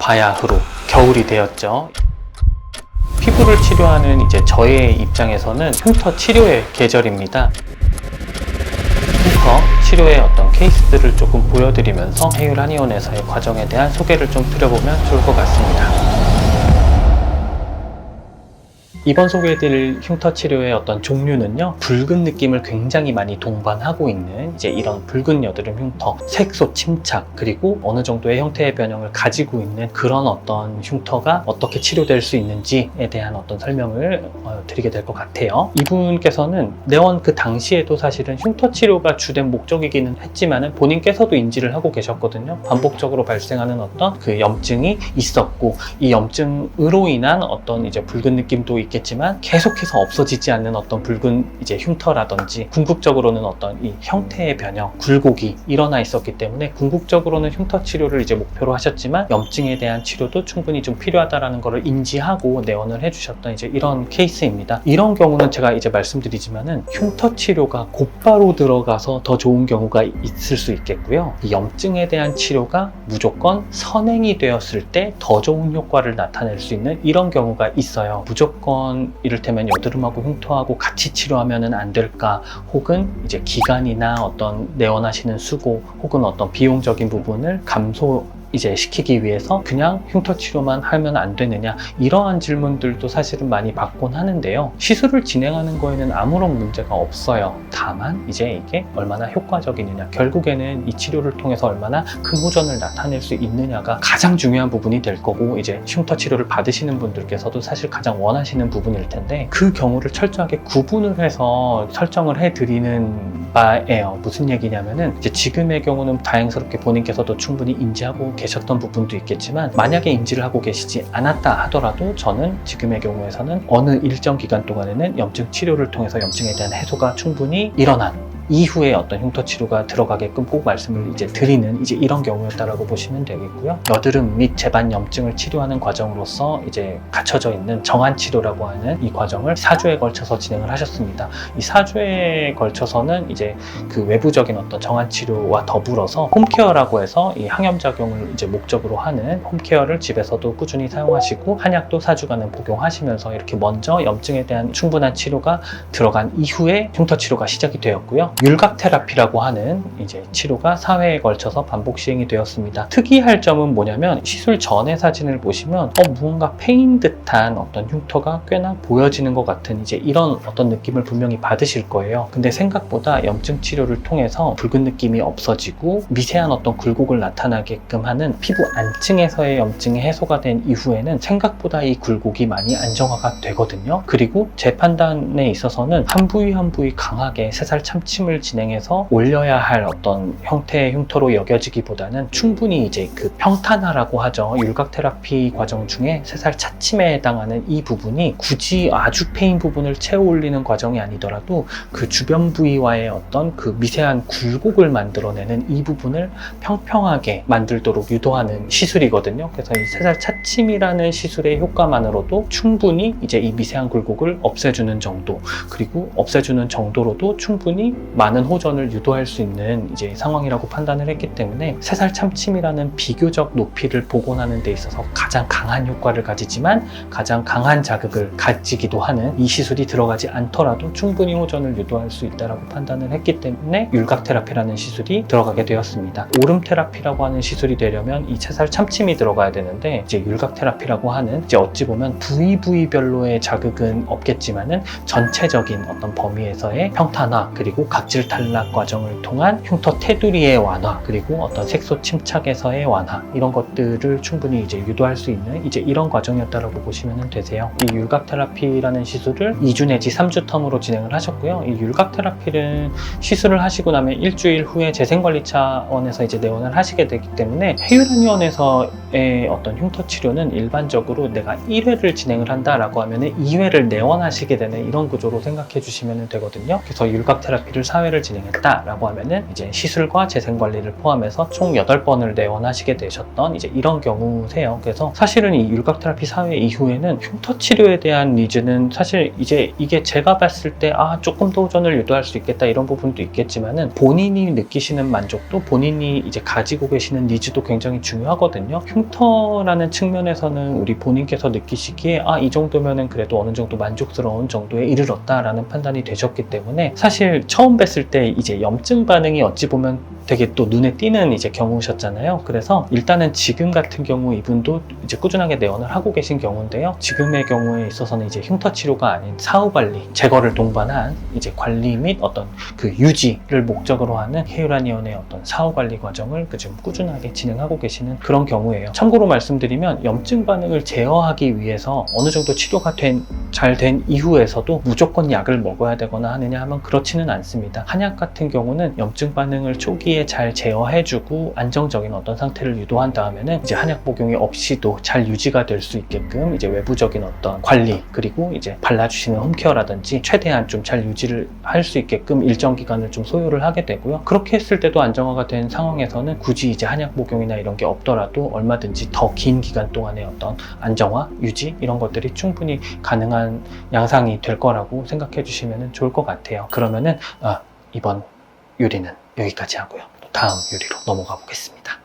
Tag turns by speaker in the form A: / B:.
A: 바야흐로 겨울이 되었죠. 피부를 치료하는 이제 저의 입장에서는 흉터 치료의 계절입니다. 흉터 치료의 어떤 케이스들을 조금 보여드리면서 해율 한의원에서의 과정에 대한 소개를 좀 드려보면 좋을 것 같습니다. 이번 소개해드릴 흉터 치료의 어떤 종류는요, 붉은 느낌을 굉장히 많이 동반하고 있는 이제 이런 붉은 여드름 흉터, 색소 침착, 그리고 어느 정도의 형태의 변형을 가지고 있는 그런 어떤 흉터가 어떻게 치료될 수 있는지에 대한 어떤 설명을 드리게 될 것 같아요. 이분께서는 내원 그 당시에도 사실은 흉터 치료가 주된 목적이기는 했지만은 본인께서도 인지를 하고 계셨거든요. 반복적으로 발생하는 어떤 그 염증이 있었고, 이 염증으로 인한 어떤 이제 붉은 느낌도 있겠지만 계속해서 없어지지 않는 어떤 붉은 이제 흉터라든지 궁극적으로는 어떤 이 형태의 변형, 굴곡이 일어나 있었기 때문에 궁극적으로는 흉터 치료를 이제 목표로 하셨지만 염증에 대한 치료도 충분히 좀 필요하다라는 것을 인지하고 내원을 해주셨던 이제 이런 케이스입니다. 이런 경우는 제가 이제 말씀드리지만은 흉터 치료가 곧바로 들어가서 더 좋은 경우가 있을 수 있겠고요. 이 염증에 대한 치료가 무조건 선행이 되었을 때 더 좋은 효과를 나타낼 수 있는 이런 경우가 있어요. 무조건 이를테면 여드름하고 흉터하고 같이 치료하면은 안 될까, 혹은 이제 기간이나 어떤 내원하시는 수고 혹은 어떤 비용적인 부분을 이제 시키기 위해서 그냥 흉터 치료만 하면 안 되느냐, 이러한 질문들도 사실은 많이 받곤 하는데요. 시술을 진행하는 거에는 아무런 문제가 없어요. 다만 이제 이게 얼마나 효과적이느냐, 결국에는 이 치료를 통해서 얼마나 큰 호전을 나타낼 수 있느냐가 가장 중요한 부분이 될 거고, 이제 흉터 치료를 받으시는 분들께서도 사실 가장 원하시는 부분일 텐데, 그 경우를 철저하게 구분을 해서 설정을 해드리는 바예요. 무슨 얘기냐면은 이제 지금의 경우는 다행스럽게 본인께서도 충분히 인지하고 계셨던 부분도 있겠지만, 만약에 인지를 하고 계시지 않았다 하더라도 저는 지금의 경우에서는 어느 일정 기간 동안에는 염증 치료를 통해서 염증에 대한 해소가 충분히 일어난 이후에 어떤 흉터 치료가 들어가게끔 꼭 말씀을 이제 드리는 이제 이런 경우였다라고 보시면 되겠고요. 여드름 및 재반 염증을 치료하는 과정으로서 이제 갖춰져 있는 정한 치료라고 하는 이 과정을 4주에 걸쳐서 진행을 하셨습니다. 이 4주에 걸쳐서는 이제 그 외부적인 어떤 정한 치료와 더불어서 홈케어라고 해서 이 항염작용을 이제 목적으로 하는 홈케어를 집에서도 꾸준히 사용하시고, 한약도 4주간은 복용하시면서 이렇게 먼저 염증에 대한 충분한 치료가 들어간 이후에 흉터 치료가 시작이 되었고요. 율각 테라피라고 하는 이제 치료가 4회에 걸쳐서 반복 시행이 되었습니다. 특이할 점은 뭐냐면, 시술 전의 사진을 보시면 무언가 패인 듯한 어떤 흉터가 꽤나 보여지는 것 같은 이제 이런 어떤 느낌을 분명히 받으실 거예요. 근데 생각보다 염증 치료를 통해서 붉은 느낌이 없어지고 미세한 어떤 굴곡을 나타나게끔 하는 피부 안층에서의 염증이 해소가 된 이후에는 생각보다 이 굴곡이 많이 안정화가 되거든요. 그리고 제 판단에 있어서는 한 부위 한 부위 강하게 새살 참침을 진행해서 올려야 할 어떤 형태의 흉터로 여겨지기보다는 충분히 이제 그 평탄화라고 하죠. 율각 테라피 과정 중에 새살 차침에 해당하는 이 부분이 굳이 아주 패인 부분을 채워 올리는 과정이 아니더라도 그 주변 부위와의 어떤 그 미세한 굴곡을 만들어내는 이 부분을 평평하게 만들도록 유도하는 시술이거든요. 그래서 이 새살 차침이라는 시술의 효과만으로도 충분히 이제 이 미세한 굴곡을 없애주는 정도, 그리고 없애주는 정도로도 충분히 많은 호전을 유도할 수 있는 이제 상황이라고 판단을 했기 때문에, 새살 참침이라는 비교적 높이를 복원하는 데 있어서 가장 강한 효과를 가지지만 가장 강한 자극을 가지기도 하는 이 시술이 들어가지 않더라도 충분히 호전을 유도할 수 있다고 판단을 했기 때문에 율각 테라피라는 시술이 들어가게 되었습니다. 오름 테라피라고 하는 시술이 되려면 이 새살 참침이 들어가야 되는데, 이제 율각 테라피라고 하는 이제 어찌 보면 부위별로의 자극은 없겠지만은 전체적인 어떤 범위에서의 평탄화, 그리고 각질 탈락 과정을 통한 흉터 테두리의 완화, 그리고 어떤 색소 침착에서의 완화, 이런 것들을 충분히 이제 유도할 수 있는 이제 이런 과정이었다라고 보시면 되세요. 이 율각 테라피라는 시술을 2주 내지 3주 텀으로 진행을 하셨고요. 이 율각 테라피는 시술을 하시고 나면 일주일 후에 재생관리 차원에서 이제 내원을 하시게 되기 때문에, 해율한의원에서의 어떤 흉터 치료는 일반적으로 내가 1회를 진행을 한다라고 하면 2회를 내원하시게 되는 이런 구조로 생각해 주시면 되거든요. 그래서 율각 테라피를 사회를 진행했다라고 하면은 이제 시술과 재생관리를 포함해서 총 8번을 내원하시게 되셨던 이제 이런 경우세요. 그래서 사실은 이 율곽테라피 사회 이후에는 흉터 치료에 대한 니즈는 사실 이제 이게 제가 봤을 때 조금 더 호전을 유도할 수 있겠다 이런 부분도 있겠지만은 본인이 느끼시는 만족도, 본인이 이제 가지고 계시는 니즈도 굉장히 중요하거든요. 흉터라는 측면에서는 우리 본인께서 느끼시기에 이 정도면은 그래도 어느 정도 만족스러운 정도에 이르렀다라는 판단이 되셨기 때문에 사실 처음 뵀을 때 이제 염증 반응이 어찌 보면 되게 또 눈에 띄는 이제 경우셨잖아요. 그래서 일단은 지금 같은 경우 이분도 이제 꾸준하게 내원을 하고 계신 경우인데요. 지금의 경우에 있어서는 이제 흉터 치료가 아닌 사후 관리, 제거를 동반한 이제 관리 및 어떤 그 유지를 목적으로 하는 헤유라니온의 어떤 사후 관리 과정을 지금 꾸준하게 진행하고 계시는 그런 경우예요. 참고로 말씀드리면 염증 반응을 제어하기 위해서 어느 정도 치료가 잘 된 이후에서도 무조건 약을 먹어야 되거나 하느냐 하면 그렇지는 않습니다. 한약 같은 경우는 염증 반응을 초기에 잘 제어해주고 안정적인 어떤 상태를 유도한 다음에는 이제 한약 복용이 없이도 잘 유지가 될 수 있게끔 이제 외부적인 어떤 관리 그리고 이제 발라주시는 홈케어라든지 최대한 좀 잘 유지를 할 수 있게끔 일정 기간을 좀 소요를 하게 되고요. 그렇게 했을 때도 안정화가 된 상황에서는 굳이 이제 한약 복용이나 이런 게 없더라도 얼마든지 더 긴 기간 동안의 어떤 안정화, 유지 이런 것들이 충분히 가능한 양상이 될 거라고 생각해 주시면 좋을 것 같아요. 그러면은 이번 요리는 여기까지 하고요. 다음 요리로 넘어가 보겠습니다.